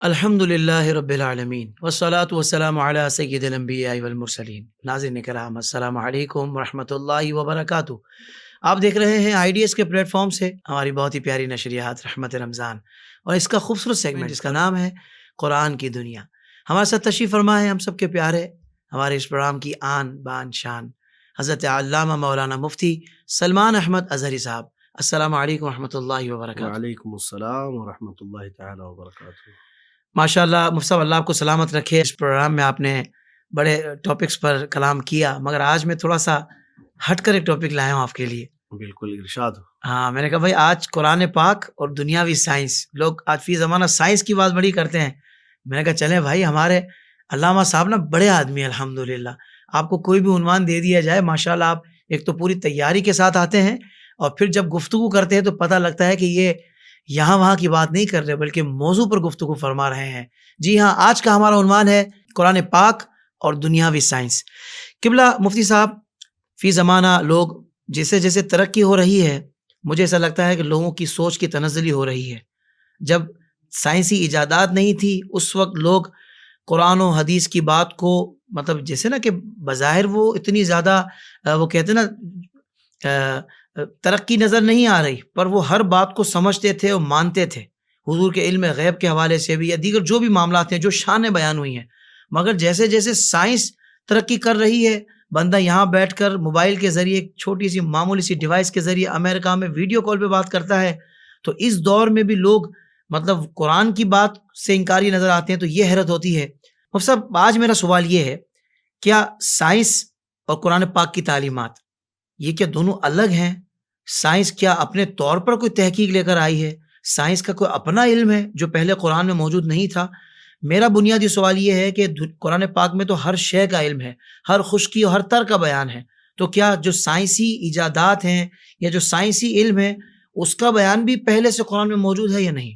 الحمد للہ رب العالمین والصلاة والسلام علی سید الانبیاء والمرسلین۔ ناظرین کرام، السلام علیکم ورحمۃ اللہ وبرکاتہ۔ آپ دیکھ رہے ہیں IDS کے پلیٹ فارم سے ہماری بہت ہی پیاری نشریات رحمت رمضان، اور اس کا خوبصورت سیگمنٹ جس کا نام ہے قرآن کی دنیا۔ ہمارے ساتھ تشریف فرما ہے ہم سب کے پیارے، ہمارے اس پروگرام کی آن بان شان حضرت علامہ مولانا مفتی سلمان احمد اظہری صاحب۔ السلام علیکم ورحمۃ اللہ وبرکاتہ۔ وعلیکم السلام ورحمۃ اللہ تعالی وبرکاتہ۔ ماشاء اللہ مفتی صاحب، اللہ آپ کو سلامت رکھے۔ اس پروگرام میں آپ نے بڑے ٹاپکس پر کلام کیا، مگر آج میں تھوڑا سا ہٹ کر ایک ٹاپک لایا ہوں آپ کے لیے۔ بالکل ارشاد ہو۔ ہاں، میں نے کہا بھائی آج قرآن پاک اور دنیاوی سائنس، لوگ آج فی زمانہ سائنس کی بات بڑی کرتے ہیں۔ میں نے کہا چلیں بھائی، ہمارے علامہ صاحب نا بڑے آدمی ہیں الحمدللہ، آپ کو کوئی بھی عنوان دے دیا جائے ماشاء اللہ آپ ایک تو پوری تیاری کے ساتھ آتے ہیں، اور پھر جب گفتگو کرتے ہیں تو پتہ لگتا ہے کہ یہ یہاں وہاں کی بات نہیں کر رہے بلکہ موضوع پر گفتگو فرما رہے ہیں۔ جی ہاں، آج کا ہمارا عنوان ہے قرآن پاک اور دنیاوی سائنس۔ قبلہ مفتی صاحب، فی زمانہ لوگ جیسے جیسے ترقی ہو رہی ہے، مجھے ایسا لگتا ہے کہ لوگوں کی سوچ کی تنزلی ہو رہی ہے۔ جب سائنسی ایجادات نہیں تھی اس وقت لوگ قرآن و حدیث کی بات کو مطلب جیسے نا کہ بظاہر وہ اتنی زیادہ وہ کہتے نا ترقی نظر نہیں آ رہی، پر وہ ہر بات کو سمجھتے تھے اور مانتے تھے، حضور کے علم غیب کے حوالے سے بھی یا دیگر جو بھی معاملات ہیں جو شانیں بیان ہوئی ہیں۔ مگر جیسے جیسے سائنس ترقی کر رہی ہے، بندہ یہاں بیٹھ کر موبائل کے ذریعے ایک چھوٹی سی معمولی سی ڈیوائس کے ذریعے امریکہ میں ویڈیو کال پہ بات کرتا ہے، تو اس دور میں بھی لوگ مطلب قرآن کی بات سے انکاری نظر آتے ہیں، تو یہ حیرت ہوتی ہے۔ مفتی صاحب، آج میرا سوال یہ ہے، کیا سائنس اور قرآن پاک کی تعلیمات یہ کیا دونوں الگ ہیں؟ سائنس کیا اپنے طور پر کوئی تحقیق لے کر آئی ہے؟ سائنس کا کوئی اپنا علم ہے جو پہلے قرآن میں موجود نہیں تھا؟ میرا بنیادی سوال یہ ہے کہ قرآن پاک میں تو ہر شے کا علم ہے، ہر خشکی اور ہر تر کا بیان ہے، تو کیا جو سائنسی ایجادات ہیں یا جو سائنسی علم ہے اس کا بیان بھی پہلے سے قرآن میں موجود ہے یا نہیں؟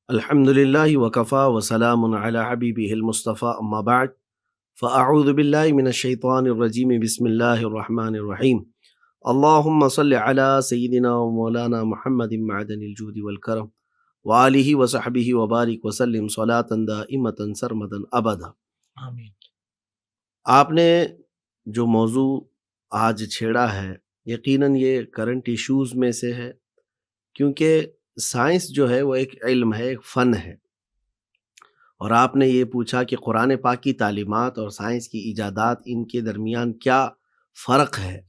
الحمدللہ وکفا وسلام علی حبیبہ المصطفیٰ، اما بعد فاعوذ باللہ من الشیطان الرجیم، بسم اللہ الرحمن الرحیم۔ اللہم صل علی سیدنا و مولانا محمد معدن الجود والکرم وآلہ وصحبہ وبارک وسلم صلاۃ دائمۃ سرمدا ابدا۔ آمین۔ آپ نے جو موضوع آج چھیڑا ہے یقیناً یہ کرنٹ ایشوز میں سے ہے، کیونکہ سائنس جو ہے وہ ایک علم ہے، ایک فن ہے، اور آپ نے یہ پوچھا کہ قرآن پاک کی تعلیمات اور سائنس کی ایجادات ان کے درمیان کیا فرق ہے۔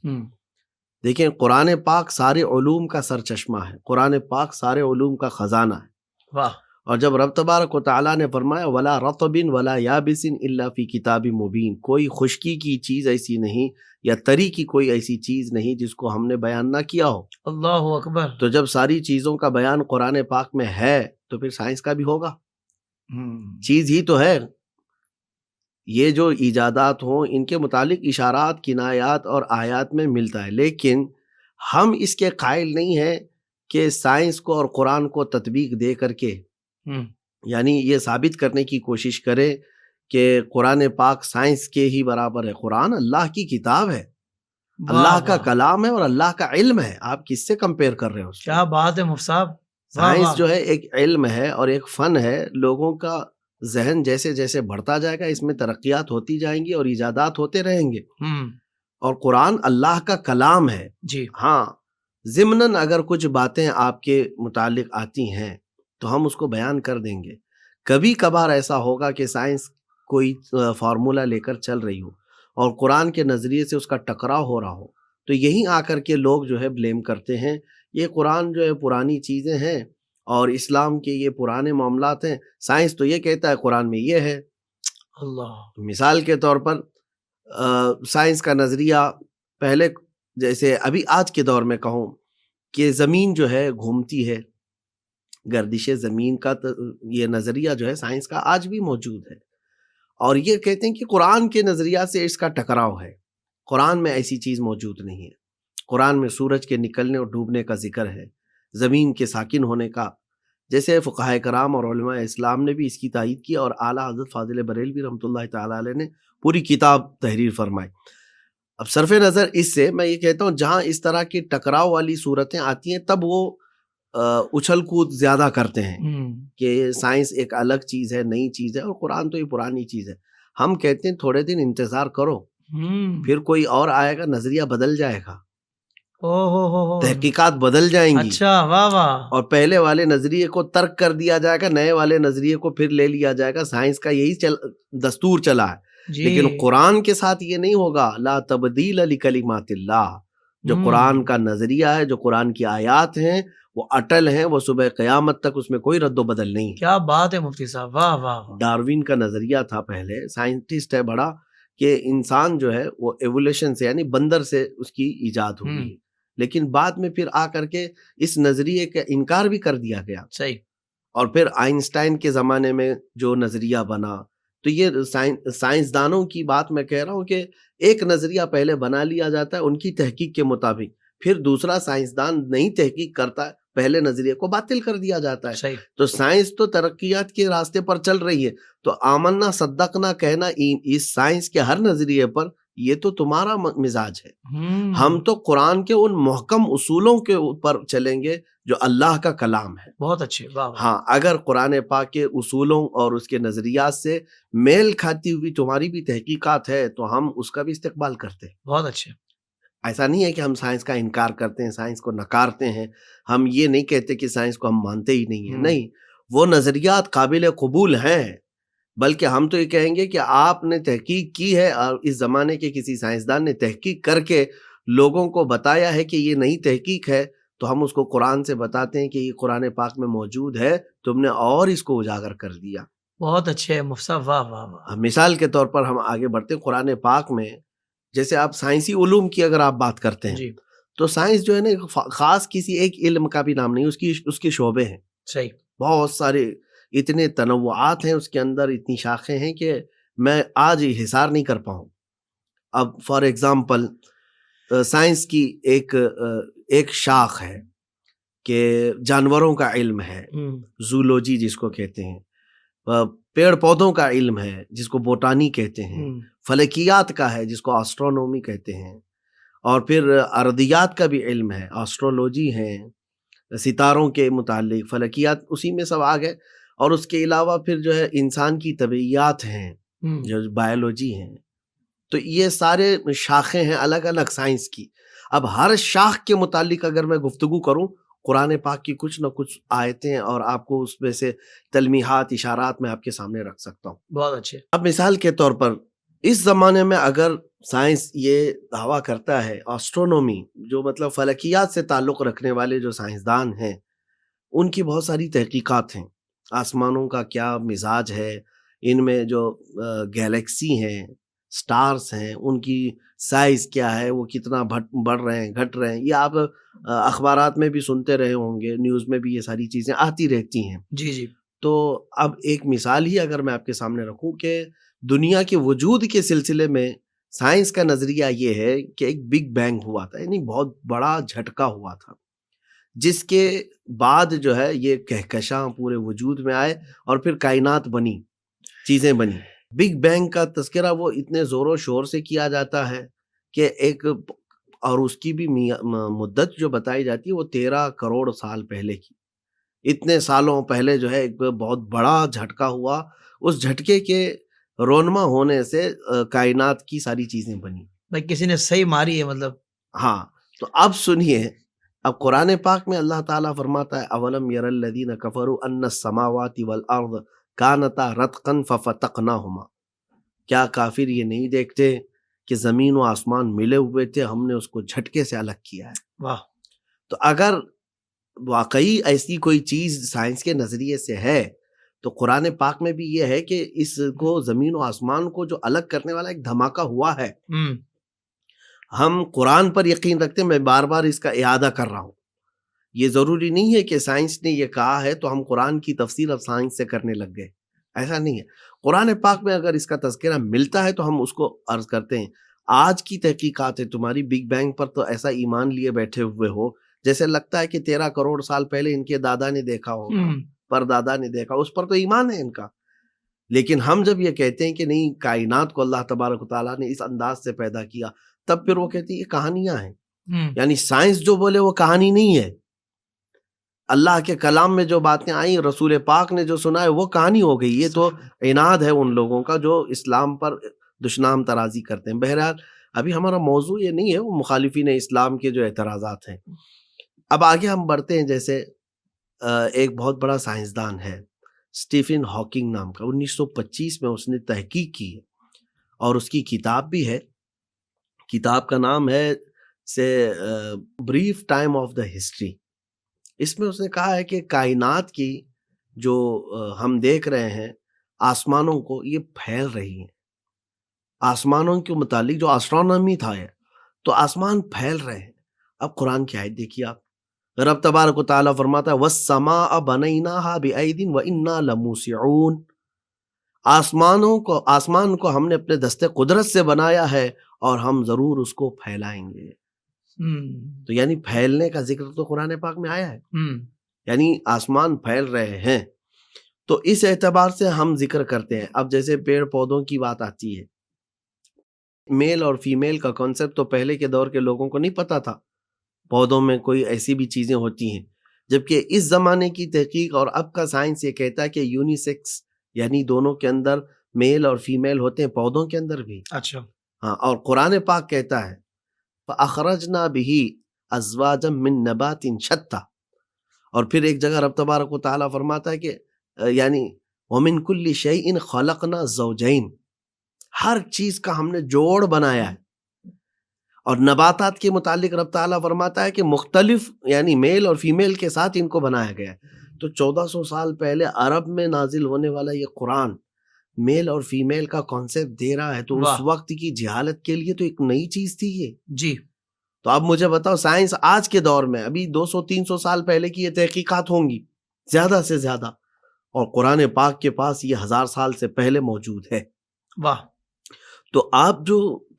دیکھیں، قرآن پاک سارے علوم کا سر چشمہ ہے، قرآن پاک سارے علوم کا خزانہ ہے۔ واہ۔ اور جب رب تبارک و تعالیٰ نے فرمایا وَلَا رَطْبٍ وَلَا يَابِسٍ إِلَّا فِي كِتَابٍ مُبِينٍ، کوئی خشکی کی چیز ایسی نہیں یا تری کی کوئی ایسی چیز نہیں جس کو ہم نے بیان نہ کیا ہو۔ اللہ اکبر۔ تو جب ساری چیزوں کا بیان قرآن پاک میں ہے تو پھر سائنس کا بھی ہوگا، چیز ہی تو ہے۔ یہ جو ایجادات ہوں ان کے متعلق اشارات، کنایات اور آیات میں ملتا ہے، لیکن ہم اس کے قائل نہیں ہیں کہ سائنس کو اور قرآن کو تطبیق دے کر کے یعنی یہ ثابت کرنے کی کوشش کرے کہ قرآن پاک سائنس کے ہی برابر ہے۔ قرآن اللہ کی کتاب ہے، اللہ کا کلام ہے اور اللہ کا علم ہے، آپ کس سے کمپیئر کر رہے ہو؟ کیا بات ہے مفتی صاحب۔ سائنس جو ہے ایک علم ہے اور ایک فن ہے، لوگوں کا ذہن جیسے جیسے بڑھتا جائے گا اس میں ترقیات ہوتی جائیں گی اور ایجادات ہوتے رہیں گے، اور قرآن اللہ کا کلام ہے۔ جی ہاں، ضمناً اگر کچھ باتیں آپ کے متعلق آتی ہیں تو ہم اس کو بیان کر دیں گے۔ کبھی کبھار ایسا ہوگا کہ سائنس کوئی فارمولہ لے کر چل رہی ہو اور قرآن کے نظریے سے اس کا ٹکراؤ ہو رہا ہو، تو یہیں آ کر کے لوگ جو ہے بلیم کرتے ہیں، یہ قرآن جو ہے پرانی چیزیں ہیں اور اسلام کے یہ پرانے معاملات ہیں، سائنس تو یہ کہتا ہے قرآن میں یہ ہے۔ اللہ۔ مثال کے طور پر سائنس کا نظریہ پہلے، جیسے ابھی آج کے دور میں کہوں کہ زمین جو ہے گھومتی ہے، گردش زمین کا یہ نظریہ جو ہے سائنس کا آج بھی موجود ہے، اور یہ کہتے ہیں کہ قرآن کے نظریہ سے اس کا ٹکراؤ ہے، قرآن میں ایسی چیز موجود نہیں ہے۔ قرآن میں سورج کے نکلنے اور ڈوبنے کا ذکر ہے، زمین کے ساکن ہونے کا، جیسے فقہائے کرام اور علماء اسلام نے بھی اس کی تائید کی، اور اعلیٰ حضرت فاضل بریلوی رحمۃ اللہ تعالیٰ علیہ نے پوری کتاب تحریر فرمائی۔ اب صرف نظر اس سے میں یہ کہتا ہوں جہاں اس طرح کی ٹکراؤ والی صورتیں آتی ہیں تب وہ اچھل کود زیادہ کرتے ہیں ہوں، کہ سائنس ایک الگ چیز ہے، نئی چیز ہے، اور قرآن تو یہ پرانی چیز ہے. ہم کہتے ہیں تھوڑے دن انتظار کرو، ہوں، پھر کوئی اور آئے گا، نظریہ بدل جائے گا، او ہو، تحقیقات بدل جائیں گی، اچھا، واہ واہ، اور پہلے والے نظریے کو ترک کر دیا جائے گا، نئے والے نظریے کو پھر لے لیا جائے گا. سائنس کا یہی دستور چلا ہے. جی، لیکن قرآن کے ساتھ یہ نہیں ہوگا. لا تبدیل لکلمات اللہ. جو قرآن کا نظریہ ہے، جو قرآن کی آیات ہیں، وہ اٹل ہیں، وہ صبح قیامت تک اس میں کوئی رد و بدل نہیں ہے. کیا بات ہے مفتی صاحب، واہ واہ واہ، ڈاروین کا نظریہ تھا، پہلے سائنٹسٹ ہے بڑا، کہ انسان جو ہے وہ ایولیوشن سے، یعنی بندر سے اس کی ایجاد ہوئی ہے. لیکن بعد میں پھر آ کر کے اس نظریے کا انکار بھی کر دیا گیا. صحیح، اور پھر آئنسٹائن کے زمانے میں جو نظریہ بنا، تو یہ سائنسدانوں کی بات میں کہہ رہا ہوں کہ ایک نظریہ پہلے بنا لیا جاتا ہے ان کی تحقیق کے مطابق، پھر دوسرا سائنسدان نئی تحقیق کرتا ہے، پہلے نظریے کو باطل کر دیا جاتا ہے. صحیح، تو سائنس تو ترقیات کے راستے پر چل رہی ہے، تو آمنا صدقنا کہنا اس سائنس کے ہر نظریے پر، یہ تو تمہارا مزاج ہے. ہم تو قرآن کے ان محکم اصولوں کے اوپر چلیں گے جو اللہ کا کلام ہے. بہت اچھے، واہ واہ، ہاں، اگر قرآن پاک کے اصولوں اور اس کے نظریات سے میل کھاتی ہوئی تمہاری بھی تحقیقات ہے تو ہم اس کا بھی استقبال کرتے ہیں. بہت اچھے، ایسا نہیں ہے کہ ہم سائنس کا انکار کرتے ہیں، سائنس کو نکارتے ہیں. ہم یہ نہیں کہتے کہ سائنس کو ہم مانتے ہی نہیں ہیں. نہیں، وہ نظریات قابل قبول ہیں، بلکہ ہم تو یہ کہیں گے کہ آپ نے تحقیق کی ہے، اور اس زمانے کے کسی سائنسدان نے تحقیق کر کے لوگوں کو بتایا ہے کہ یہ نئی تحقیق ہے، تو ہم اس کو قرآن سے بتاتے ہیں کہ یہ قرآن پاک میں موجود ہے، تم نے اور اس کو اجاگر کر دیا. بہت اچھے مفتی صاحب، واہ واہ واہ، مثال کے طور پر ہم آگے بڑھتے ہیں. قرآن پاک میں جیسے آپ سائنسی علوم کی اگر آپ بات کرتے ہیں، جی، تو سائنس جو ہے نا، خاص کسی ایک علم کا بھی نام نہیں، اس کے شعبے ہیں صحیح، بہت سارے، اتنے تنوعات ہیں اس کے اندر، اتنی شاخیں ہیں کہ میں آج حصار نہیں کر پاؤں. اب فار ایگزامپل سائنس کی ایک شاخ ہے کہ جانوروں کا علم ہے، زولوجی جس کو کہتے ہیں. پیڑ پودوں کا علم ہے جس کو بوٹانی کہتے ہیں. فلکیات کا ہے جس کو آسٹرونومی کہتے ہیں. اور پھر ارضیات کا بھی علم ہے، آسٹرولوجی ہے، ستاروں کے متعلق فلکیات اسی میں سب آ گئے. اور اس کے علاوہ پھر جو ہے انسان کی طبیعیات ہیں، جو بایولوجی ہیں. تو یہ سارے شاخیں ہیں الگ الگ سائنس کی. اب ہر شاخ کے متعلق اگر میں گفتگو کروں، قرآن پاک کی کچھ نہ کچھ آیتیں اور آپ کو اس میں سے تلمیحات، اشارات میں آپ کے سامنے رکھ سکتا ہوں. بہت اچھے. اب مثال کے طور پر اس زمانے میں اگر سائنس یہ دعویٰ کرتا ہے، آسٹرونومی جو مطلب فلکیات سے تعلق رکھنے والے جو سائنسدان ہیں، ان کی بہت ساری تحقیقات ہیں. آسمانوں کا کیا مزاج ہے، ان میں جو گیلیکسی ہیں، سٹارز ہیں، ان کی سائز کیا ہے، وہ کتنا بڑھ رہے ہیں، گھٹ رہے ہیں. یہ آپ اخبارات میں بھی سنتے رہے ہوں گے، نیوز میں بھی یہ ساری چیزیں آتی رہتی ہیں. جی جی. تو اب ایک مثال ہی اگر میں آپ کے سامنے رکھوں کہ دنیا کے وجود کے سلسلے میں سائنس کا نظریہ یہ ہے کہ ایک بگ بینگ ہوا تھا، یعنی بہت بڑا جھٹکا ہوا تھا، جس کے بعد جو ہے یہ کہکشاں پورے وجود میں آئے اور پھر کائنات بنی، چیزیں بنی. بگ بینگ کا تذکرہ وہ اتنے زور و شور سے کیا جاتا ہے کہ ایک، اور اس کی بھی مدت جو بتائی جاتی ہے وہ 13 کروڑ سال پہلے کی. اتنے سالوں پہلے جو ہے ایک بہت بڑا جھٹکا ہوا، اس جھٹکے کے رونما ہونے سے کائنات کی ساری چیزیں بنی. بھائی کسی نے صحیح ماری ہے مطلب. ہاں، تو اب سنیے، اب قرآن پاک میں اللہ تعالیٰ فرماتا ہے اولم یر الذین کفروا ان السماوات والارض کانتا رتقا ففتقناہما. کیا کافر یہ نہیں دیکھتے کہ زمین و آسمان ملے ہوئے تھے، ہم نے اس کو جھٹکے سے الگ کیا ہے. واہ. تو اگر واقعی ایسی کوئی چیز سائنس کے نظریے سے ہے تو قرآن پاک میں بھی یہ ہے کہ اس کو، زمین و آسمان کو جو الگ کرنے والا ایک دھماکہ ہوا ہے. ہم قرآن پر یقین رکھتے ہیں، میں بار بار اس کا اعادہ کر رہا ہوں. یہ ضروری نہیں ہے کہ سائنس نے یہ کہا ہے تو ہم قرآن کی تفسیر اب سائنس سے کرنے لگ گئے، ایسا نہیں ہے. قرآن پاک میں اگر اس کا تذکرہ ملتا ہے تو ہم اس کو عرض کرتے ہیں. آج کی تحقیقات ہے تمہاری بگ بینگ پر، تو ایسا ایمان لیے بیٹھے ہوئے ہو جیسے لگتا ہے کہ 13 کروڑ سال پہلے ان کے دادا نے دیکھا ہوگا، پر دادا نے دیکھا، اس پر تو ایمان ہے ان کا. لیکن ہم جب یہ کہتے ہیں کہ نہیں، کائنات کو اللہ تبارک و تعالیٰ نے اس انداز سے پیدا کیا، تب پھر وہ کہتے ہیں یہ کہانیاں ہیں. یعنی سائنس جو بولے وہ کہانی نہیں ہے. اللہ کے کلام میں جو باتیں آئیں، رسول پاک نے جو سنا ہے وہ کہانی ہو گئی. یہ تو عناد ہے ان لوگوں کا جو اسلام پر دشنام ترازی کرتے ہیں. بہرحال ابھی ہمارا موضوع یہ نہیں ہے، وہ مخالفین اسلام کے جو اعتراضات ہیں. اب آگے ہم بڑھتے ہیں. جیسے ایک بہت بڑا سائنسدان ہے اسٹیفن ہاکنگ نام کا، 1925 میں اس نے تحقیق کی اور اس کی کتاب بھی ہے. کتاب کا نام ہے brief time of the history. اس میں اس نے کہا ہے کہ کائنات کی جو ہم دیکھ رہے ہیں آسمانوں کو، یہ پھیل رہی ہیں. آسمانوں کے متعلق جو اسٹرونومی تھا ہے تو آسمان پھیل رہے ہیں. اب قرآن کی آیت دیکھیے آپ. رب تبارک و تعالیٰ فرماتا ہے وَالسَّمَاءَ بَنَيْنَاهَا بِأَيْدٍ وَإِنَّا لَمُوسِعُونَ. آسمان کو ہم نے اپنے دستے قدرت سے بنایا ہے اور ہم ضرور اس کو پھیلائیں گے. تو یعنی پھیلنے کا ذکر تو قرآن پاک میں آیا ہے، یعنی آسمان پھیل رہے ہیں. تو اس اعتبار سے ہم ذکر کرتے ہیں. اب جیسے پیڑ پودوں کی بات آتی ہے، میل اور فیمیل کا کانسیپٹ تو پہلے کے دور کے لوگوں کو نہیں پتا تھا. پودوں میں کوئی ایسی بھی چیزیں ہوتی ہیں، جبکہ اس زمانے کی تحقیق اور اب کا سائنس یہ کہتا ہے کہ یونیسیکس یعنی دونوں کے اندر میل اور فیمیل ہوتے ہیں، پودوں کے اندر بھی. اچھا ہاں، اور قرآن پاک کہتا ہے فَأَخْرَجْنَا بِهِ أَزْوَاجًا مِّن نَبَاتٍ شَتَّى. اور پھر ایک جگہ رب تبارک و تعالیٰ فرماتا ہے کہ یعنی وَمِن كُلِّ شَيْءٍ خَلَقْنَا زَوْجَيْنِ. ہر چیز کا ہم نے جوڑ بنایا ہے. اور نباتات کے متعلق رب تعالیٰ فرماتا ہے کہ مختلف یعنی میل اور فیمیل کے ساتھ ان کو بنایا گیا ہے. تو 1400 سال پہلے عرب میں نازل ہونے والا یہ قرآن میل اور فیمیل کا کانسیپٹ دے رہا ہے. تو اس وقت کی جہالت کے لیے تو ایک نئی چیز تھی یہ. جی. تو اب مجھے بتاؤ سائنس آج کے دور میں ابھی 200-300 سال پہلے کی یہ تحقیقات ہوں گی زیادہ سے زیادہ، اور قرآن پاک کے پاس یہ 1000 سال سے پہلے موجود ہے. واہ. تو آپ جو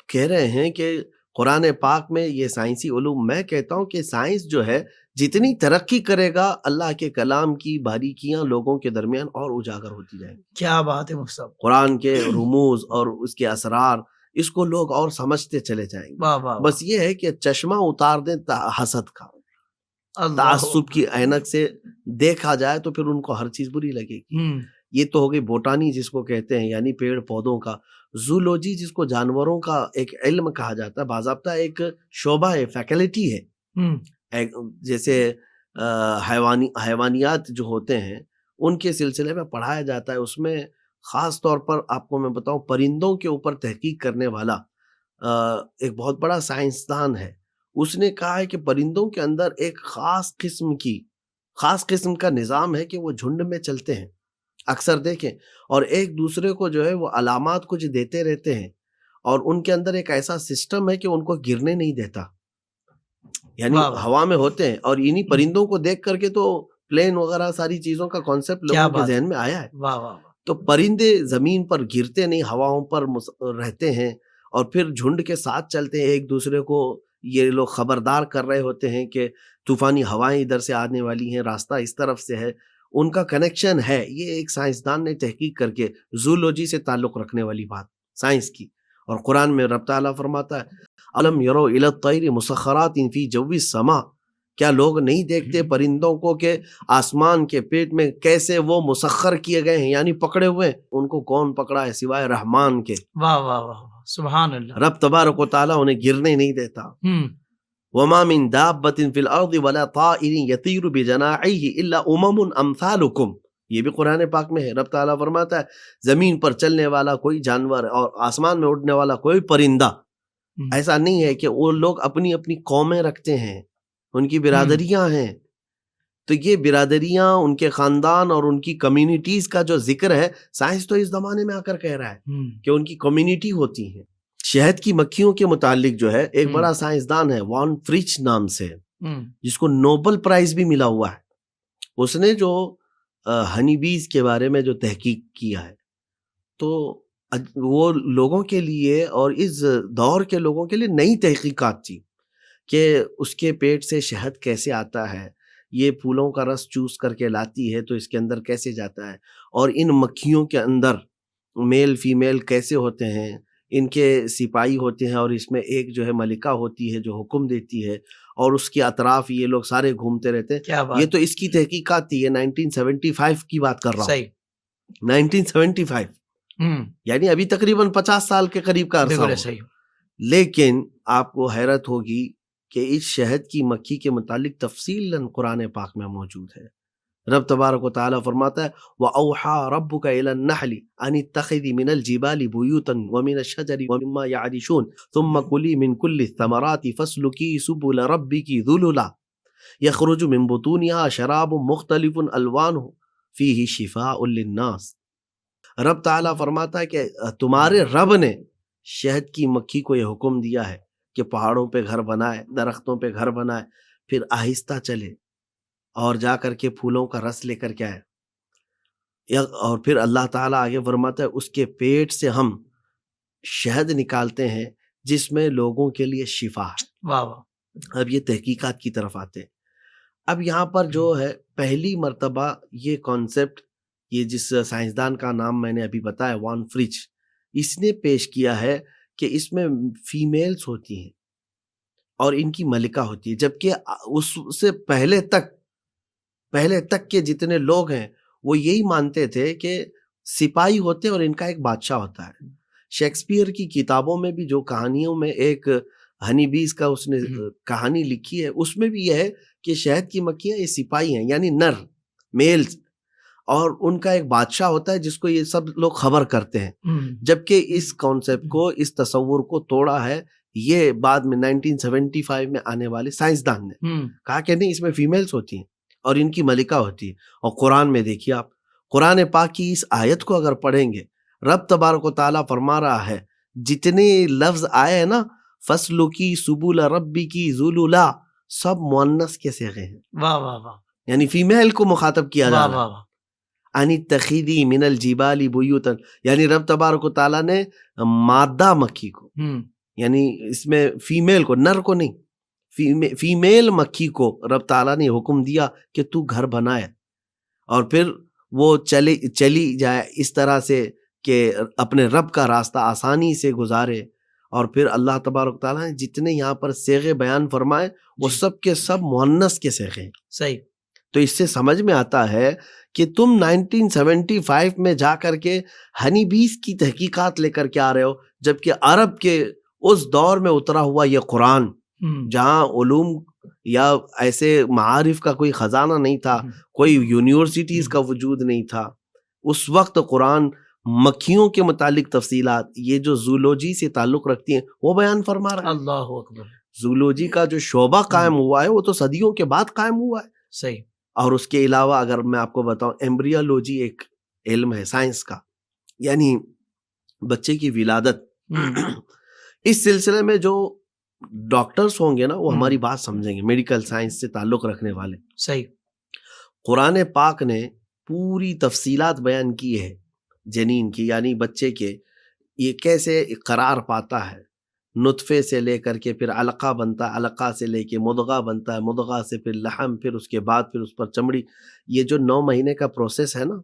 کہہ رہے ہیں کہ قرآن پاک میں یہ سائنسی علوم، میں کہتا ہوں کہ سائنس جو ہے جتنی ترقی کرے گا اللہ کے کلام کی باریکیاں لوگوں کے درمیان اور اجاگر ہوتی جائیں گی. کیا بات ہے مفتی صاحب. قرآن کے رموز اور اس کے اسرار اس کو لوگ اور سمجھتے چلے جائیں گے. واہ واہ. بس یہ ہے کہ چشمہ اتار دیں حسد کا، تعصب کی عینک سے دیکھا جائے تو پھر ان کو ہر چیز بری لگے گی. یہ تو ہو گئی بوٹانی جس کو کہتے ہیں یعنی پیڑ پودوں کا. زولوجی جس کو جانوروں کا ایک علم کہا جاتا ہے، باضابطہ ایک شعبہ ہے، فیکلٹی ہے. جیسے حیوانیات جو ہوتے ہیں ان کے سلسلے میں پڑھایا جاتا ہے. اس میں خاص طور پر آپ کو میں بتاؤں پرندوں کے اوپر تحقیق کرنے والا ایک بہت بڑا سائنسدان ہے. اس نے کہا ہے کہ پرندوں کے اندر ایک خاص قسم کا نظام ہے کہ وہ جھنڈ میں چلتے ہیں اکثر دیکھیں، اور ایک دوسرے کو جو ہے وہ علامات کچھ دیتے رہتے ہیں، اور ان کے اندر ایک ایسا سسٹم ہے کہ ان کو گرنے نہیں دیتا، یعنی ہوا میں ہوتے ہیں. اور انہی پرندوں کو دیکھ کر کے تو پلین وغیرہ ساری چیزوں کا کانسیپٹ لوگوں کے ذہن میں آیا ہے. واہ واہ. تو پرندے زمین پر گرتے نہیں، ہواؤں پر رہتے ہیں اور پھر جھنڈ کے ساتھ چلتے ہیں. ایک دوسرے کو یہ لوگ خبردار کر رہے ہوتے ہیں کہ طوفانی ہوائیں ادھر سے آنے والی ہیں، راستہ اس طرف سے ہے. ان کا کنیکشن ہے. یہ ایک سائنسدان نے تحقیق کر کے زولوجی سے تعلق رکھنے والی بات سائنس کی. اور قرآن میں رب تعالیٰ فرماتا ہے الم یروا الی الطیر مسخرات فی جو السماء. کیا لوگ نہیں دیکھتے پرندوں کو کہ آسمان کے پیٹ میں کیسے وہ مسخر کیے گئے ہیں، یعنی پکڑے ہوئے. ان کو کون پکڑا ہے سوائے رحمان کے. واہ واہ واہ، سبحان اللہ. رب تبارک و تعالیٰ انہیں گرنے نہیں دیتا. وما من دابة في الارض ولا طائر يطير بجناحيه الا امثالكم. یہ بھی قرآن پاک میں ہے. رب تعالیٰ فرماتا ہے زمین پر چلنے والا کوئی جانور اور آسمان میں اڑنے والا کوئی پرندہ ایسا نہیں ہے کہ وہ لوگ اپنی اپنی قومیں رکھتے ہیں، ان کی برادریاں ہیں. تو یہ برادریاں، ان کے خاندان اور ان کی کمیونٹیز کا جو ذکر ہے سائنس تو اس زمانے میں آ کر کہہ رہا ہے کہ ان کی کمیونٹی ہوتی ہیں. شہد کی مکھیوں کے متعلق جو ہے ایک بڑا سائنسدان ہے وان فرچ نام سے، جس کو نوبل پرائز بھی ملا ہوا ہے. اس نے جو ہنی بیز کے بارے میں جو تحقیق کیا ہے تو وہ لوگوں کے لیے اور اس دور کے لوگوں کے لیے نئی تحقیقات تھی کہ اس کے پیٹ سے شہد کیسے آتا ہے، یہ پھولوں کا رس چوس کر کے لاتی ہے تو اس کے اندر کیسے جاتا ہے، اور ان مکھیوں کے اندر میل فیمیل کیسے ہوتے ہیں، ان کے سپاہی ہوتے ہیں اور اس میں ایک جو ہے ملکہ ہوتی ہے جو حکم دیتی ہے، اور اس کے اطراف یہ لوگ سارے گھومتے رہتے ہیں. کیا بات. یہ تو اس کی تحقیقات تھی. یہ 1975 کی بات کر رہا ہوں. صحیح. 1975 یعنی ابھی تقریباً 50 سال کے قریب کا عرصہ ہو. صحیح. لیکن آپ کو حیرت ہوگی کہ اس شہد کی مکھی کے متعلق تفصیلاً قرآن پاک میں موجود ہے. رب تبارک و تعالیٰ فرماتا ہے وَأَوْحَى رَبُّكَ إِلَى النَّحْلِ أَنِ اتَّخِذِي مِنَ الْجِبَالِ بُيُوتًا وَمِنَ الشَّجَرِ وَمِمَّا يَعْرِشُونَ ثُمَّ كُلِي مِنْ كُلِّ الثَّمَرَاتِ فَاسْلُكِي سُبُلَ رَبِّكِ ذُلُلًا يَخْرُجُ مِنْ بُطُونِهَا شَرَابٌ مُخْتَلِفٌ أَلْوَانُهُ فِيهِ شِفَاءٌ لِلنَّاسِ. رب تعالیٰ فرماتا ہے کہ تمہارے رب نے شہد کی مکھی کو یہ حکم دیا ہے کہ پہاڑوں پہ گھر بنائے، درختوں پہ گھر بنائے، پھر آہستہ چلے اور جا کر کے پھولوں کا رس لے کر کے آئے. اور پھر اللہ تعالیٰ آگے فرماتا ہے اس کے پیٹ سے ہم شہد نکالتے ہیں جس میں لوگوں کے لیے شفا ہے. واہ واہ. اب یہ تحقیقات کی طرف آتے ہیں. اب یہاں پر جو ہے پہلی مرتبہ یہ کانسیپٹ، یہ جس سائنسدان کا نام میں نے ابھی بتایا وان فرچ، اس نے پیش کیا ہے کہ اس میں فیمیلز ہوتی ہیں اور ان کی ملکہ ہوتی ہے، جبکہ اس سے پہلے تک کے جتنے لوگ ہیں وہ یہی مانتے تھے کہ سپاہی ہوتے ہیں اور ان کا ایک بادشاہ ہوتا ہے. شیکسپیئر کی کتابوں میں بھی جو کہانیوں میں ایک ہنی بیز کا اس نے کہانی لکھی ہے، اس میں بھی یہ ہے کہ شہد کی مکھیاں یہ سپاہی ہیں، یعنی نر میلز، اور ان کا ایک بادشاہ ہوتا ہے جس کو یہ سب لوگ خبر کرتے ہیں. جبکہ اس کانسیپٹ کو، اس تصور کو توڑا ہے یہ بعد میں 1975 میں آنے والے سائنسدان نے. کہا کہ نہیں، اس میں فیمیلز ہوتی ہیں اور ان کی ملکہ ہوتی ہے. اور قرآن میں دیکھیے آپ، قرآن پاک کی اس آیت کو اگر پڑھیں گے، رب تبارک و تعالیٰ فرما رہا ہے جتنے لفظ آئے ہیں نا، فَاسْلُكِي سُبُلَ رَبِّكِ ذُلُلًا، سب مؤنث کے صیغے ہیں. واہ واہ واہ. یعنی فیمیل کو مخاطب کیا جا رہا ہے. ان اتخذی من الجبال بیوتا، یعنی رب تبارک و تعالیٰ نے مادہ مکھی کو، یعنی اس میں فیمیل کو، نر کو نہیں، فیمیل مکھی کو رب تعالیٰ نے حکم دیا کہ تو گھر بنائے اور پھر وہ چلی جائے اس طرح سے کہ اپنے رب کا راستہ آسانی سے گزارے. اور پھر اللہ تبارک تعالیٰ نے جتنے یہاں پر صیغے بیان فرمائے وہ سب کے سب مؤنث کے صیغے ہیں. صحیح. تو اس سے سمجھ میں آتا ہے کہ تم 1975 میں جا کر کے ہنی بیز کی تحقیقات لے کر کے آ رہے ہو، جبکہ عرب کے اس دور میں اترا ہوا یہ قرآن، جہاں علوم یا ایسے معارف کا کوئی خزانہ نہیں تھا، کوئی یونیورسٹیز کا وجود نہیں تھا، اس وقت قرآن مکھیوں کے متعلق تفصیلات، یہ جو زولوجی سے تعلق رکھتی ہیں، وہ بیان فرما رہا ہے. اللہ اکبر. زولوجی کا جو شعبہ قائم ہوا ہے وہ تو صدیوں کے بعد قائم ہوا ہے. صحیح. اور اس کے علاوہ اگر میں آپ کو بتاؤں، ایمبریولوجی ایک علم ہے سائنس کا، یعنی بچے کی ولادت. اس سلسلے میں جو ڈاکٹرز ہوں گے نا، وہ ہماری بات سمجھیں گے، میڈیکل سائنس سے تعلق رکھنے والے. صحیح. قرآن پاک نے پوری تفصیلات بیان کی ہے جنین کی، یعنی بچے کے یہ کیسے قرار پاتا ہے، نطفے سے لے کر کے پھر علقہ بنتا ہے، علقہ سے لے کے مضغہ بنتا ہے، مضغہ سے پھر لحم، پھر اس کے بعد پھر اس پر چمڑی. یہ جو 9 مہینے کا پروسیس ہے نا،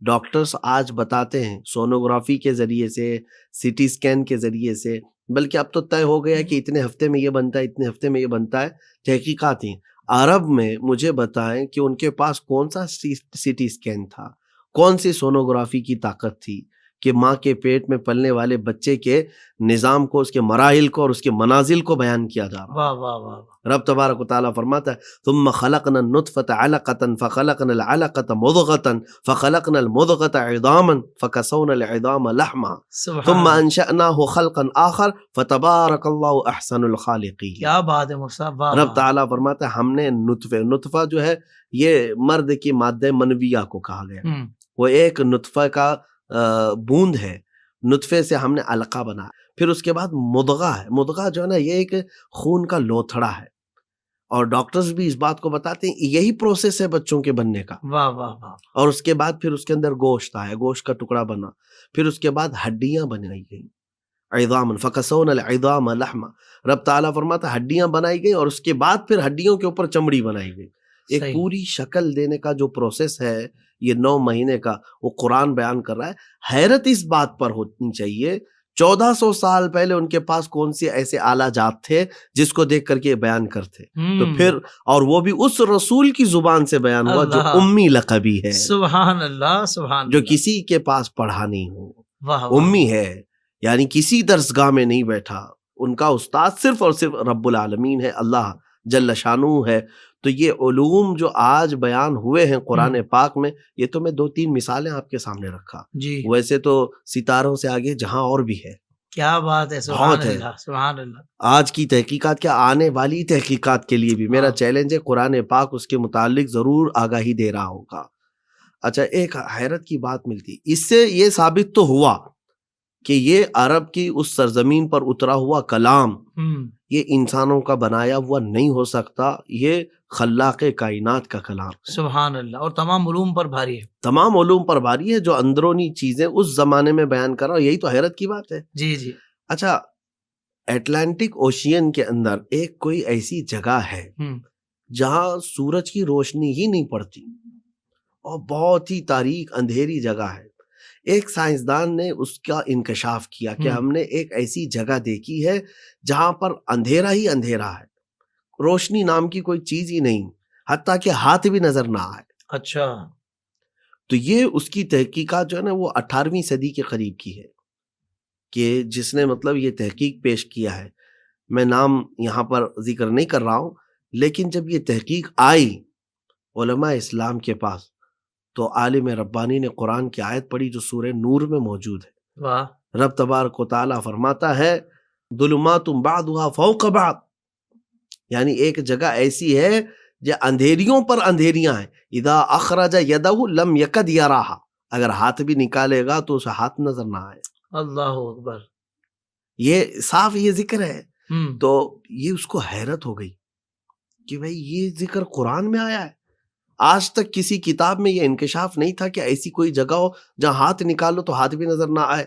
ڈاکٹرز آج بتاتے ہیں سونوگرافی کے ذریعے سے، سی ٹی اسکین کے ذریعے سے، بلکہ اب تو طے ہو گیا کہ اتنے ہفتے میں یہ بنتا ہے، اتنے ہفتے میں یہ بنتا ہے. تحقیقات ہیں. عرب میں مجھے بتائیں کہ ان کے پاس کون سا سی ٹی اسکین تھا، کون سی سونوگرافی کی طاقت تھی کہ ماں کے پیٹ میں پلنے والے بچے کے نظام کو، اس کے مراحل کو اور اس کے منازل کو بیان کیا جا رہا. واہ واہ واہ. رب تبارک و تعالیٰ فرماتا ہے ثم خلقنا النطفة علقة فخلقنا العلقة مضغة فخلقنا المضغة عظاما فكسونا العظام لحما ثم انشأناه خلقا آخر فتبارك الله احسن الخالقین. کیا بات ہے مصعب. رب تعالیٰ فرماتا ہے ہم نے نطفہ جو ہے یہ مرد کی مادہ منویہ کو کہا گیا، وہ ایک نطفہ کا بوند ہے، نطفے سے ہم نے علقہ بنا، پھر اس کے بعد مضغہ ہے. مضغہ جو ہے نا، یہ ایک خون کا لوتھڑا ہے، اور ڈاکٹرز بھی اس بات کو بتاتے ہیں یہی پروسیس ہے بچوں کے بننے کا. واہ واہ واہ. اور اس کے بعد پھر اس کے اندر گوشت آیا، گوشت کا ٹکڑا بنا، پھر اس کے بعد ہڈیاں بنائی گئیں، عظام فکسونا العظام لحما. رب تعالیٰ فرماتا ہڈیاں بنائی گئی اور اس کے بعد پھر ہڈیوں کے اوپر چمڑی بنائی گئی. ایک پوری شکل دینے کا جو پروسیس ہے یہ 9 مہینے کا، وہ قرآن بیان کر رہا ہے. حیرت اس بات پر ہونی چاہیے 1400 سال پہلے ان کے پاس کون سے ایسے اعلی جات تھے جس کو دیکھ کر کے بیان کرتے. تو پھر اور وہ بھی اس رسول کی زبان سے بیان ہوا جو امی لقبی ہے. سبحان اللہ سبحان جو اللہ. کسی کے پاس پڑھا نہیں ہو, واہ واہ. امی ہے, یعنی کسی درسگاہ میں نہیں بیٹھا, ان کا استاد صرف اور صرف رب العالمین ہے, اللہ جل شانہ ہے. تو یہ علوم جو آج بیان ہوئے ہیں قرآن پاک میں, یہ تو میں 2-3 مثالیں آپ کے سامنے رکھا. جی ویسے تو ستاروں سے آگے جہاں اور بھی ہے. کیا بات ہے, سبحان اللہ سبحان اللہ. آج کی تحقیقات کیا, آنے والی تحقیقات کے لیے بھی میرا چیلنج ہے, قرآن پاک اس کے متعلق ضرور آگاہی دے رہا ہوگا. اچھا, ایک حیرت کی بات ملتی, اس سے یہ ثابت تو ہوا کہ یہ عرب کی اس سرزمین پر اترا ہوا کلام یہ انسانوں کا بنایا ہوا نہیں ہو سکتا, یہ خلاق کائنات کا کلام. سبحان اللہ. اور تمام علوم پر بھاری ہے, تمام علوم پر بھاری ہے, جو اندرونی چیزیں اس زمانے میں بیان کر رہا ہوں, یہی تو حیرت کی بات ہے. جی جی. اچھا, اٹلانٹک اوشین کے اندر ایک کوئی ایسی جگہ ہے جہاں سورج کی روشنی ہی نہیں پڑتی اور بہت ہی تاریک اندھیری جگہ ہے. ایک سائنسدان نے اس کا انکشاف کیا کہ ہم نے ایک ایسی جگہ دیکھی ہے جہاں پر اندھیرا ہی اندھیرا ہے, روشنی نام کی کوئی چیز ہی نہیں, حتیٰ کہ ہاتھ بھی نظر نہ آئے. اچھا. تو یہ اس کی تحقیقات جو ہے نا وہ 18ویں صدی کے قریب کی ہے, کہ جس نے مطلب یہ تحقیق پیش کیا ہے. میں نام یہاں پر ذکر نہیں کر رہا ہوں, لیکن جب یہ تحقیق آئی علماء اسلام کے پاس تو عالم ربانی نے قرآن کی آیت پڑھی جو سورہ نور میں موجود ہے. واہ. رب تبارک و تعالیٰ فرماتا ہے ظلمات بعضها فوق بعض, یعنی ایک جگہ ایسی ہے جو اندھیریوں پر اندھیریاں ہیں. اذا اخرج یدہ لم یکد یراہا, اگر ہاتھ بھی نکالے گا تو اسے ہاتھ نظر نہ آئے. اللہ اکبر. یہ صاف یہ ذکر ہے. تو یہ اس کو حیرت ہو گئی کہ بھئی یہ ذکر قرآن میں آیا ہے. آج تک کسی کتاب میں یہ انکشاف نہیں تھا کہ ایسی کوئی جگہ ہو جہاں ہاتھ نکالو تو ہاتھ بھی نظر نہ آئے.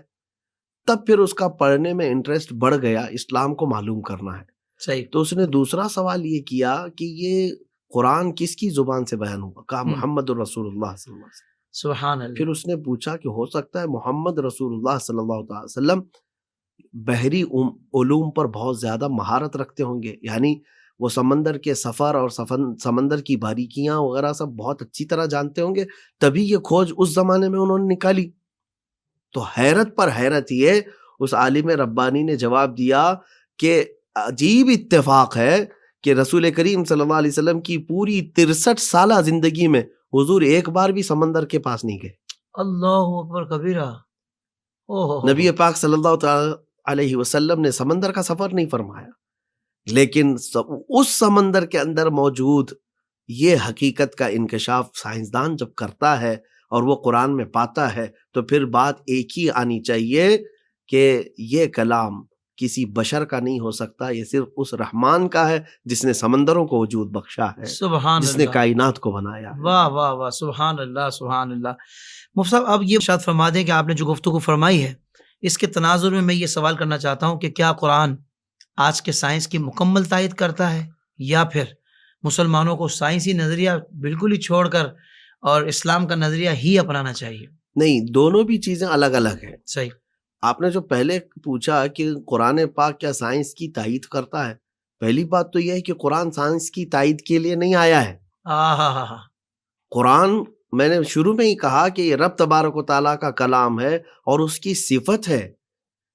تب پھر اس کا پڑھنے میں انٹرسٹ بڑھ گیا, اسلام کو معلوم کرنا ہے. صحیح. تو اس نے دوسرا سوال یہ کیا کہ یہ قرآن کس کی زبان سے بیان ہوا؟ کہا محمد رسول اللہ صلی اللہ علیہ وسلم. سبحان اللہ. پھر اس نے پوچھا کہ ہو سکتا ہے محمد رسول اللہ صلی اللہ علیہ وسلم بحری علوم پر بہت زیادہ مہارت رکھتے ہوں گے, یعنی وہ سمندر کے سفر اور سمندر کی باریکیاں وغیرہ سب بہت اچھی طرح جانتے ہوں گے, تبھی یہ کھوج اس زمانے میں انہوں نے نکالی. تو حیرت پر حیرت یہ اس عالم ربانی نے جواب دیا کہ عجیب اتفاق ہے کہ رسول کریم صلی اللہ علیہ وسلم کی پوری 63 سالہ زندگی میں حضور ایک بار بھی سمندر کے پاس نہیں گئے. اللہ اکبر کبیرہ. نبی پاک صلی اللہ علیہ وسلم نے سمندر کا سفر نہیں فرمایا, لیکن اس سمندر کے اندر موجود یہ حقیقت کا انکشاف سائنسدان جب کرتا ہے اور وہ قرآن میں پاتا ہے تو پھر بات ایک ہی آنی چاہیے کہ یہ کلام کسی بشر کا نہیں ہو سکتا, یہ صرف اس رحمان کا ہے جس نے سمندروں کو وجود بخشا ہے, سبحان جس نے کائنات کو بنایا ہے. واہ واہ واہ. سبحان اللہ سبحان اللہ. مفتی صاحب اب یہ ارشاد فرما دیں کہ آپ نے جو گفتگو فرمائی ہے اس کے تناظر میں یہ سوال کرنا چاہتا ہوں کہ کیا قرآن آج کے سائنس کی مکمل تائید کرتا ہے یا پھر مسلمانوں کو سائنسی نظریہ بالکل ہی چھوڑ کر اور اسلام کا نظریہ ہی اپنانا چاہیے؟ نہیں, دونوں بھی چیزیں الگ الگ ہیں. صحیح. آپ نے جو پہلے پوچھا کہ قرآن پاک کیا سائنس کی تائید کرتا ہے, پہلی بات تو یہ ہے کہ قرآن سائنس کی تائید کے لیے نہیں آیا ہے. قرآن میں نے شروع میں ہی کہا کہ یہ رب تبارک و تعالیٰ کا کلام ہے اور اس کی صفت ہے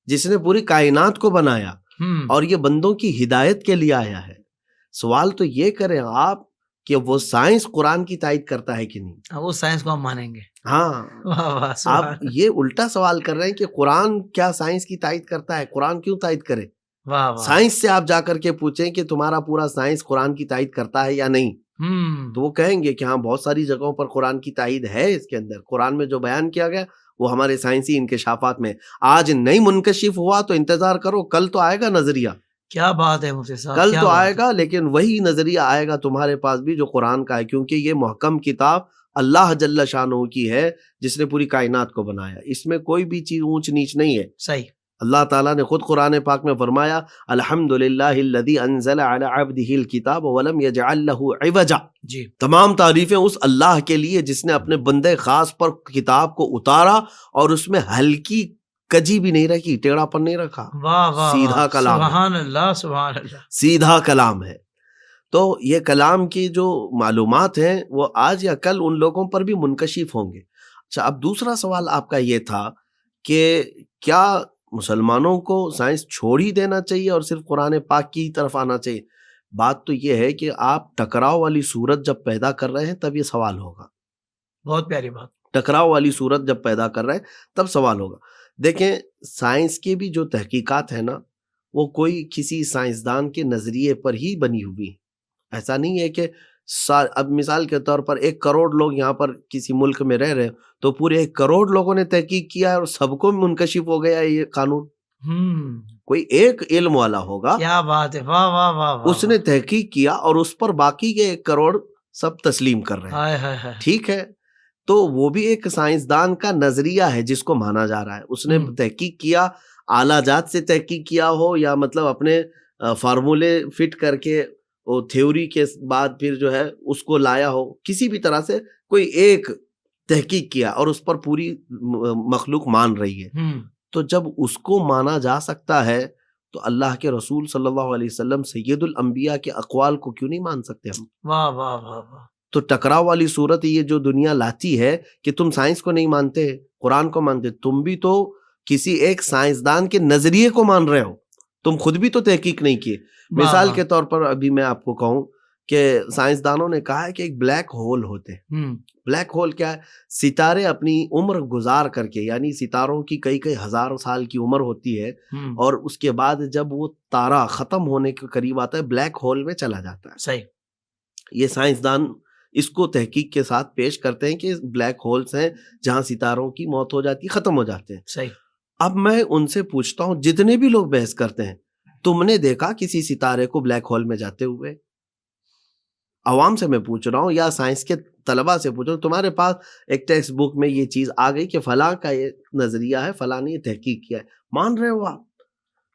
جس نے پوری کائنات کو بنایا اور یہ بندوں کی ہدایت کے لیے آیا ہے. سوال تو یہ کریں آپ کہ وہ سائنس قرآن کی تائید کرتا ہے کہ نہیں؟ وہ سائنس کو ہم مانیں گے. ہاں, آپ یہ الٹا سوال کر رہے ہیں کہ قرآن کیا سائنس کی تائید کرتا ہے؟ قرآن کیوں تائید کرے؟ سائنس سے آپ جا کر کے پوچھیں کہ تمہارا پورا سائنس قرآن کی تائید کرتا ہے یا نہیں, تو وہ کہیں گے کہ ہاں بہت ساری جگہوں پر قرآن کی تائید ہے. اس کے اندر قرآن میں جو بیان کیا گیا وہ ہمارے سائنسی انکشافات میں آج نہیں منکشف ہوا تو انتظار کرو, کل تو آئے گا نظریہ. کیا بات ہے مفتی صاحب, کل تو آئے گا, لیکن وہی نظریہ آئے گا تمہارے پاس بھی جو قرآن کا ہے, کیونکہ یہ محکم کتاب اللہ جل شانہ کی ہے جس نے پوری کائنات کو بنایا. اس میں کوئی بھی چیز اونچ نیچ نہیں ہے. صحیح. اللہ تعالیٰ نے خود قرآن پاک میں فرمایا الحمدللہ الذی انزل علی عبدہ الکتاب ولم یجعل لہ عوجا. جی, تمام تعریفیں اس اللہ کے لیے جس نے اپنے بندے خاص پر کتاب کو اتارا اور اس میں ہلکی کجی بھی نہیں رکھی، ٹیڑھا پن نہیں رکھا، واہ واہ سیدھا واہ، کلام ہے، سبحان اللہ سبحان اللہ. سیدھا کلام ہے. تو یہ کلام کی جو معلومات ہیں وہ آج یا کل ان لوگوں پر بھی منکشف ہوں گے. اچھا، اب دوسرا سوال آپ کا یہ تھا کہ کیا مسلمانوں کو سائنس چھوڑ ہی دینا چاہیے اور صرف قرآن پاک کی طرف آنا چاہیے؟ بات تو یہ ہے کہ آپ ٹکراؤ والی صورت جب پیدا کر رہے ہیں تب یہ سوال ہوگا. بہت پیاری بات. ٹکراؤ والی صورت جب پیدا کر رہے ہیں تب سوال ہوگا. دیکھیں، سائنس کی بھی جو تحقیقات ہیں نا، وہ کوئی کسی سائنسدان کے نظریے پر ہی بنی ہوئی. ایسا نہیں ہے کہ اب مثال کے طور پر 1 کروڑ لوگ یہاں پر کسی ملک میں رہ رہے ہیں تو پورے 1 کروڑ لوگوں نے تحقیق کیا ہے اور سب کو منکشف ہو گیا یہ قانون. کوئی ایک علم والا ہوگا، کیا بات ہے، واہ واہ واہ واہ، اس نے تحقیق کیا اور اس پر باقی کے 1 کروڑ سب تسلیم کر رہے ہیں. ہائے ہائے ہائے. ٹھیک ہے، تو وہ بھی ایک سائنسدان کا نظریہ ہے جس کو مانا جا رہا ہے. اس نے تحقیق کیا، اعلیٰ جات سے تحقیق کیا ہو یا مطلب اپنے فارمولے فٹ کر کے وہ تھیوری کے بعد پھر جو ہے اس کو لایا ہو، کسی بھی طرح سے کوئی ایک تحقیق کیا اور اس پر پوری مخلوق مان رہی ہے. تو جب اس کو مانا جا سکتا ہے تو اللہ کے رسول صلی اللہ علیہ وسلم سید الانبیاء کے اقوال کو کیوں نہیں مان سکتے ہم؟ واہ واہ واہ واہ. تو ٹکراؤ والی صورت یہ جو دنیا لاتی ہے کہ تم سائنس کو نہیں مانتے، قرآن کو مانتے، تم بھی تو کسی ایک سائنسدان کے نظریے کو مان رہے ہو، تم خود بھی تو تحقیق نہیں کیے. مثال کے طور پر ابھی میں آپ کو کہوں کہ سائنسدانوں نے کہا ہے کہ ایک بلیک ہول ہوتے ہیں. بلیک ہول کیا ہے؟ ستارے اپنی عمر گزار کر کے، یعنی ستاروں کی کئی ہزار سال کی عمر ہوتی ہے اور اس کے بعد جب وہ تارا ختم ہونے کے قریب آتا ہے بلیک ہول میں چلا جاتا ہے. صحیح. یہ سائنسدان اس کو تحقیق کے ساتھ پیش کرتے ہیں کہ بلیک ہولز ہیں جہاں ستاروں کی موت ہو جاتی ہے، ختم ہو جاتے ہیں. صحیح. اب میں ان سے پوچھتا ہوں، جتنے بھی لوگ بحث کرتے ہیں، تم نے دیکھا کسی ستارے کو بلیک ہول میں جاتے ہوئے؟ عوام سے میں پوچھ رہا ہوں یا سائنس کے طلباء سے پوچھ رہا ہوں. تمہارے پاس ایک ٹیکسٹ بک میں یہ چیز آ گئی کہ فلاں کا یہ نظریہ ہے، فلاں نے یہ تحقیق کیا ہے، مان رہے ہو آپ؟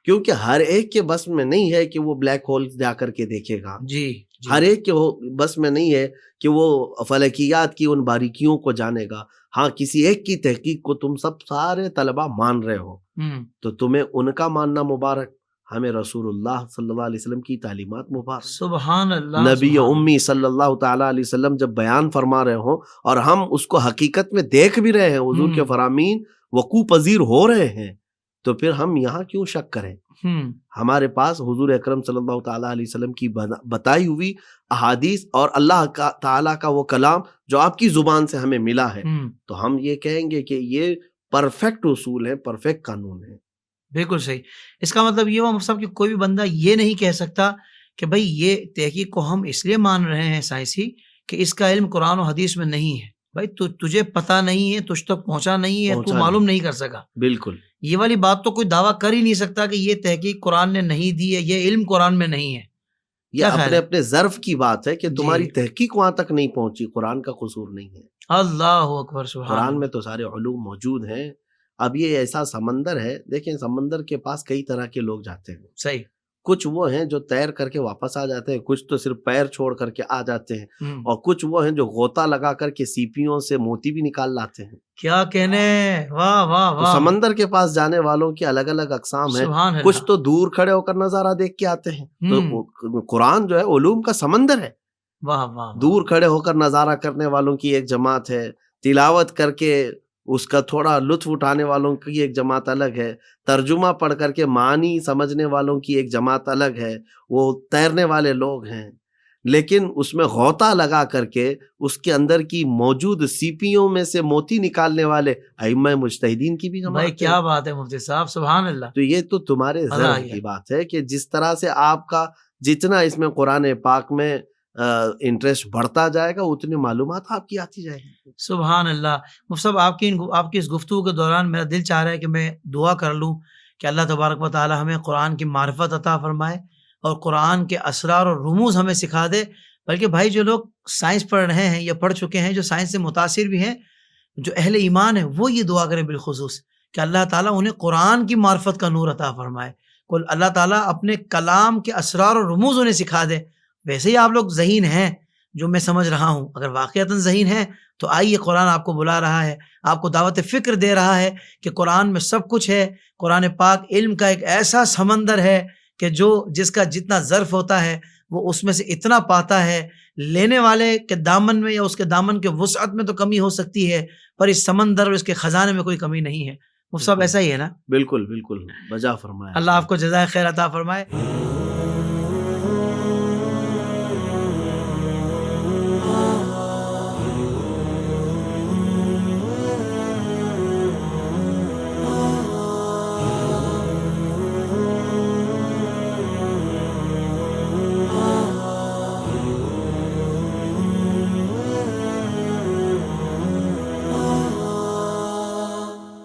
کیونکہ ہر ایک کے بس میں نہیں ہے کہ وہ بلیک ہول جا کر کے دیکھے گا. جی. ہر ایک کے بس میں نہیں ہے کہ وہ فلکیات کی ان باریکیوں کو جانے گا. ہاں، کسی ایک کی تحقیق کو تم سب سارے طلباء مان رہے ہو تو تمہیں ان کا ماننا مبارک، ہمیں رسول اللہ صلی اللہ علیہ وسلم کی تعلیمات مبارک. سبحان اللہ. نبی امی صلی اللہ تعالیٰ علیہ وسلم جب بیان فرما رہے ہوں اور ہم اس کو حقیقت میں دیکھ بھی رہے ہیں، حضور کے فرامین وقوع پذیر ہو رہے ہیں، تو پھر ہم یہاں کیوں شک کریں؟ ہمارے پاس حضور اکرم صلی اللہ تعالیٰ علیہ وسلم کی بتائی ہوئی احادیث اور اللہ تعالیٰ کا وہ کلام جو آپ کی زبان سے ہمیں ملا ہے، تو ہم یہ کہیں گے کہ یہ پرفیکٹ اصول ہے، پرفیکٹ قانون ہے. بالکل صحیح. اس کا مطلب یہ ہوا مفتی صاحب کہ کوئی بھی بندہ یہ نہیں کہہ سکتا کہ بھائی یہ تحقیق کو ہم اس لیے مان رہے ہیں سائنسی کہ اس کا علم قرآن و حدیث میں نہیں ہے. بھائی تجھے پتہ نہیں ہے، تجھ تک پہنچا نہیں ہے، تو معلوم نہیں کر سکا. بالکل. یہ والی بات تو کوئی دعویٰ کر ہی نہیں سکتا کہ یہ تحقیق قرآن نے نہیں دی ہے، یہ علم قرآن میں نہیں ہے. یہ اپنے ظرف کی بات ہے کہ تمہاری تحقیق وہاں تک نہیں پہنچی، قرآن کا قصور نہیں ہے. اللہ اکبر. سبحان. قرآن میں تو سارے علوم موجود ہیں. اب یہ ایسا سمندر ہے، دیکھیں سمندر کے پاس کئی طرح کے لوگ جاتے ہیں. صحیح. کچھ وہ ہیں جو تیر کر کے واپس آ جاتے ہیں، کچھ تو صرف پیر چھوڑ کر کے آ جاتے ہیں، اور کچھ وہ ہیں جو غوطہ لگا کر کے سیپیوں سے موتی بھی نکال لاتے ہیں. کیا کہنے. واہ واہ واہ. تو سمندر کے پاس جانے والوں کی الگ الگ اقسام ہیں. کچھ تو دور کھڑے ہو کر نظارہ دیکھ کے آتے ہیں. تو قرآن جو ہے علوم کا سمندر ہے. واہ واہ. دور کھڑے ہو کر نظارہ کرنے والوں کی ایک جماعت ہے، تلاوت کر کے اس کا تھوڑا لطف اٹھانے والوں کی ایک جماعت الگ ہے، ترجمہ پڑھ کر کے معنی سمجھنے والوں کی ایک جماعت الگ ہے، وہ تیرنے والے لوگ ہیں. لیکن اس میں غوطہ لگا کر کے اس کے اندر کی موجود سیپیوں میں سے موتی نکالنے والے ائمہ مجتہدین کی بھی جماعت ہے. کیا بات ہے مفتی صاحب، سبحان اللہ. تو یہ تو تمہارے ذہن کی بات ہے کہ جس طرح سے آپ کا جتنا اس میں قرآن پاک میں انٹرسٹ بڑھتا جائے گا اتنی معلومات آپ کی آتی جائے گی. سبحان اللہ. مفتی صاحب آپ کی اس گفتگو کے دوران میرا دل چاہ رہا ہے کہ میں دعا کر لوں کہ اللہ تبارک و تعالی ہمیں قرآن کی معرفت عطا فرمائے اور قرآن کے اسرار اور رموز ہمیں سکھا دے. بلکہ بھائی جو لوگ سائنس پڑھ رہے ہیں یا پڑھ چکے ہیں، جو سائنس سے متاثر بھی ہیں، جو اہل ایمان ہیں، وہ یہ دعا کریں بالخصوص کہ اللہ تعالیٰ انہیں قرآن کی معرفت کا نور عطا فرمائے. اللہ تعالیٰ اپنے کلام کے اسرار اور رموز انہیں سکھا دے. ویسے ہی آپ لوگ ذہین ہیں، جو میں سمجھ رہا ہوں. اگر واقعتاً ذہین ہے تو آئیے، قرآن آپ کو بلا رہا ہے، آپ کو دعوت فکر دے رہا ہے کہ قرآن میں سب کچھ ہے. قرآن پاک علم کا ایک ایسا سمندر ہے کہ جس کا جتنا ظرف ہوتا ہے وہ اس میں سے اتنا پاتا ہے. لینے والے کے دامن میں یا اس کے دامن کے وسعت میں تو کمی ہو سکتی ہے، پر اس سمندر اور اس کے خزانے میں کوئی کمی نہیں ہے. وہ سب ایسا ہی ہے نا؟ بالکل بالکل بجا فرمایا. اللہ آپ کو جزائے خیر عطا فرمائے.